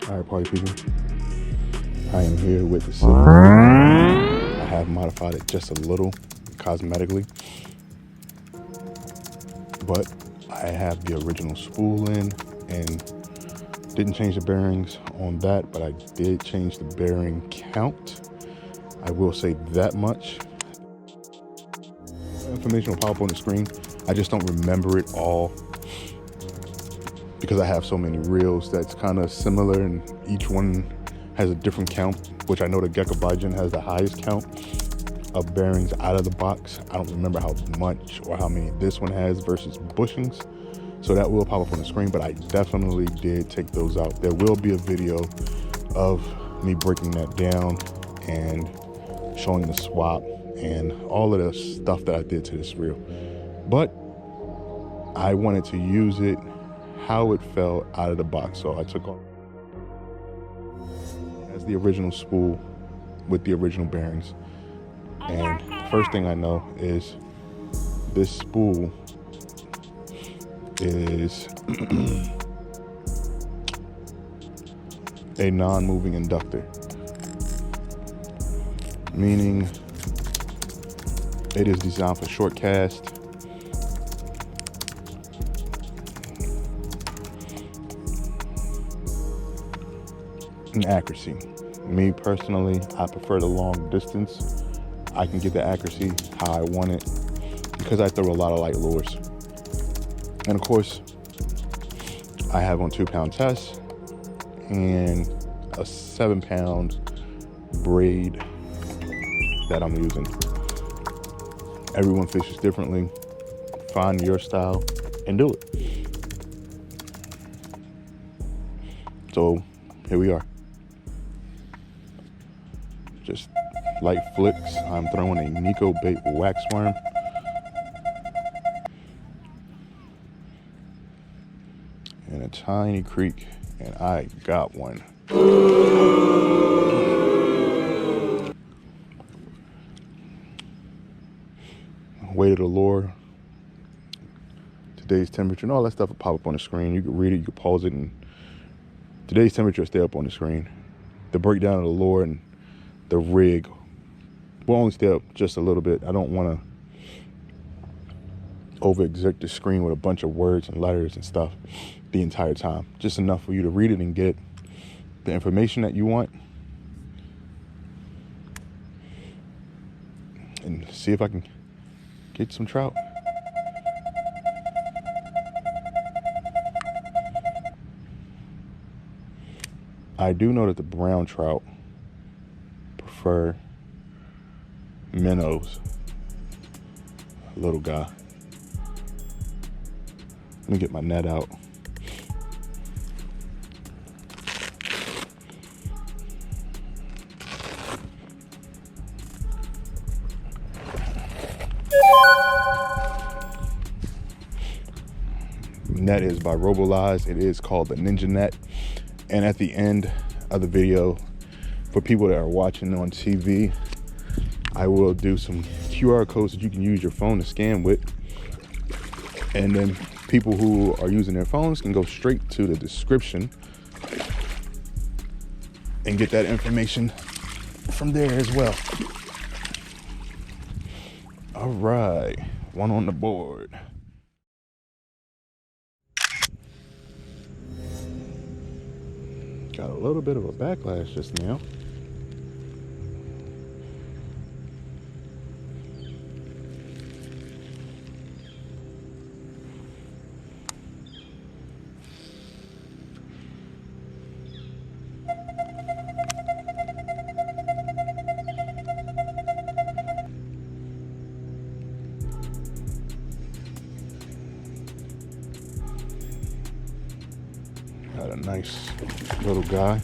Alright, party people, I am here with the silver. I have modified it just a little cosmetically, but I have the original spool in and didn't change the bearings on that, but I did change the bearing count. I will say that much. Information will pop up on the screen. I just don't remember it all because I have so many reels that's kind of similar and each one has a different count, which I know the Nikkobaits has the highest count of bearings out of the box. I don't remember how much or how many this one has versus bushings. So that will pop up on the screen, but I definitely did take those out. There will be a video of me breaking that down and showing the swap and all of the stuff that I did to this reel. But I wanted to use it how it fell out of the box. So I took on as the original spool with the original bearings. And first thing I know is this spool is a non-moving inductor, meaning it is designed for short cast and accuracy. Me personally, I prefer the long distance. I can get the accuracy how I want it because I throw a lot of light lures. And of course, I have on 2-pound test and a 7-pound braid that I'm using. Everyone fishes differently. Find your style and do it. So here we are. Just light flicks. I'm throwing a Nikko Baits waxworm. In a tiny creek, and I got one. Weight of the lure, today's temperature, and all that stuff will pop up on the screen. You can read it, you can pause it, and today's temperature will stay up on the screen. The breakdown of the lure and the rig will only stay up just a little bit. I don't want to overexert the screen with a bunch of words and letters and stuff the entire time. Just enough for you to read it and get the information that you want, and see if I can get some trout. I do know that the brown trout prefer minnows. Little guy. Let me get my net out. Net is by Robolize. It is called the Ninja Net. And at the end of the video, for people that are watching on TV, I will do some QR codes that you can use your phone to scan with. And then people who are using their phones can go straight to the description and get that information from there as well. All right, one on the board. Got a little bit of a backlash just now. Got a nice little guy.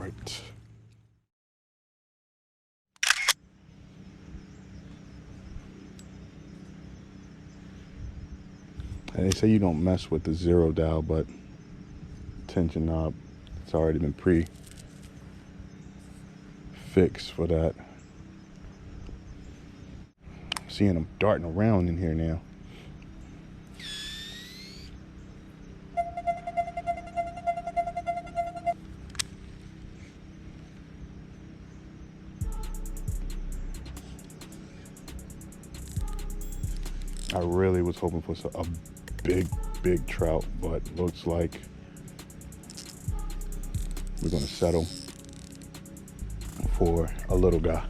right. And they say you don't mess with the 0 dial, but tension knob, it's already been pre-fixed for that. I'm seeing them darting around in here now. I really was hoping for a big trout, but looks like we're gonna settle for a little guy.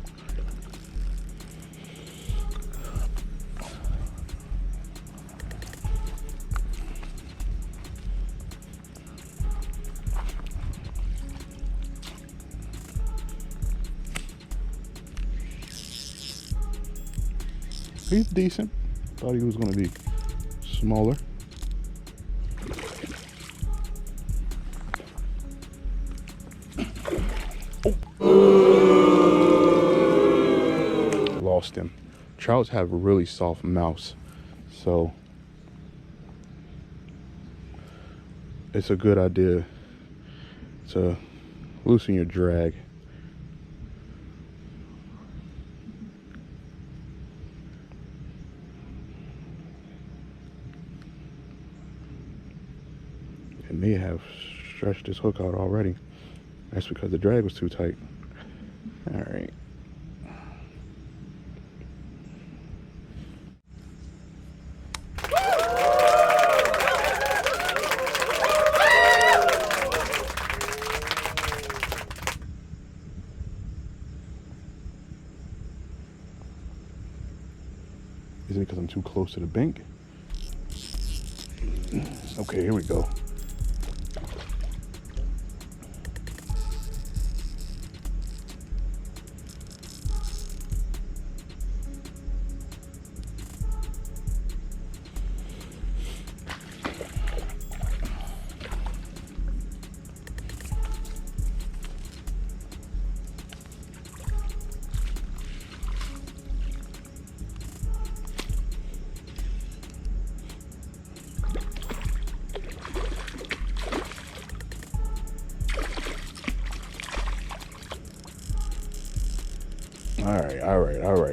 He's decent. Thought he was gonna be smaller. Lost him. Trouts have really soft mouths, so it's a good idea to loosen your drag. It may have stretched this hook out already. That's because the drag was too tight. All right. Is it because I'm too close to the bank? Okay, here we go.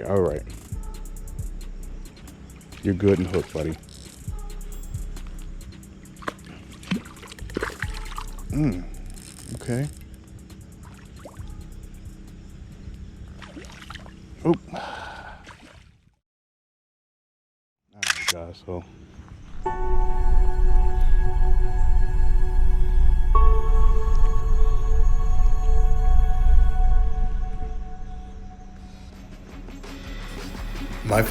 All right. You're good and hooked, buddy. Okay. Oh. All right, guys, so. My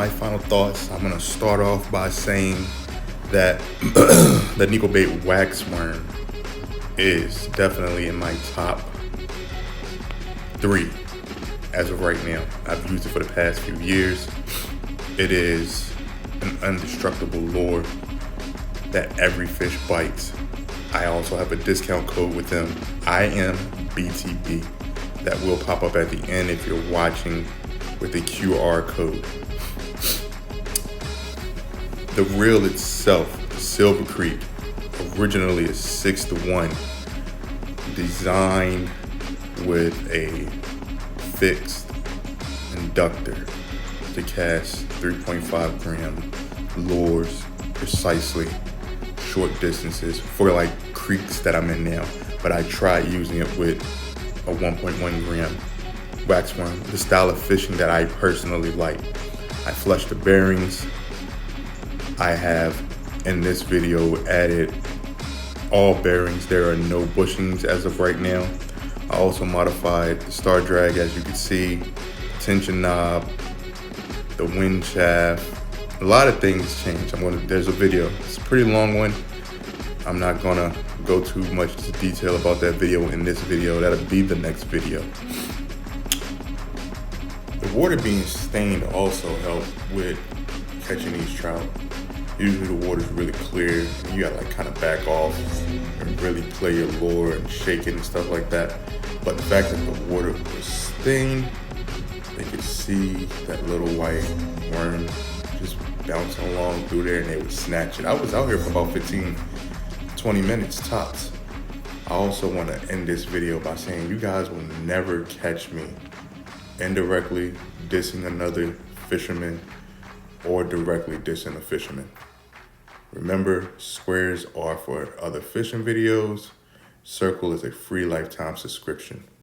final thoughts. I'm gonna start off by saying that the Nikkobait waxworm is definitely in my top 3 as of right now. I've used it for the past few years. It is an indestructible lure that every fish bites. I also have a discount code with them, IMBTB, that will pop up at the end if you're watching with a QR code. The reel itself, Silver Creek, originally is 6-1, designed with a fixed inductor to cast 3.5 gram lures precisely, short distances for like creeks that I'm in now. But I tried using it with a 1.1 gram waxworm, the style of fishing that I personally like. I flushed the bearings. I have in this video added all bearings. There are no bushings as of right now. I also modified the star drag, as you can see, tension knob, the wind shaft. A lot of things changed. There's a video. It's a pretty long one. I'm not gonna go too much into detail about that video in this video. That'll be the next video. The water being stained also helped with catching these trout. Usually the water's really clear, and you gotta like kind of back off and really play your lure and shake it and stuff like that. But the fact that the water was stained, they could see that little white worm just bouncing along through there, and they would snatch it. I was out here for about 15, 20 minutes tops. I also want to end this video by saying you guys will never catch me indirectly dissing another fisherman or directly dissing a fisherman. Remember, squares are for other fishing videos. Circle is a free lifetime subscription.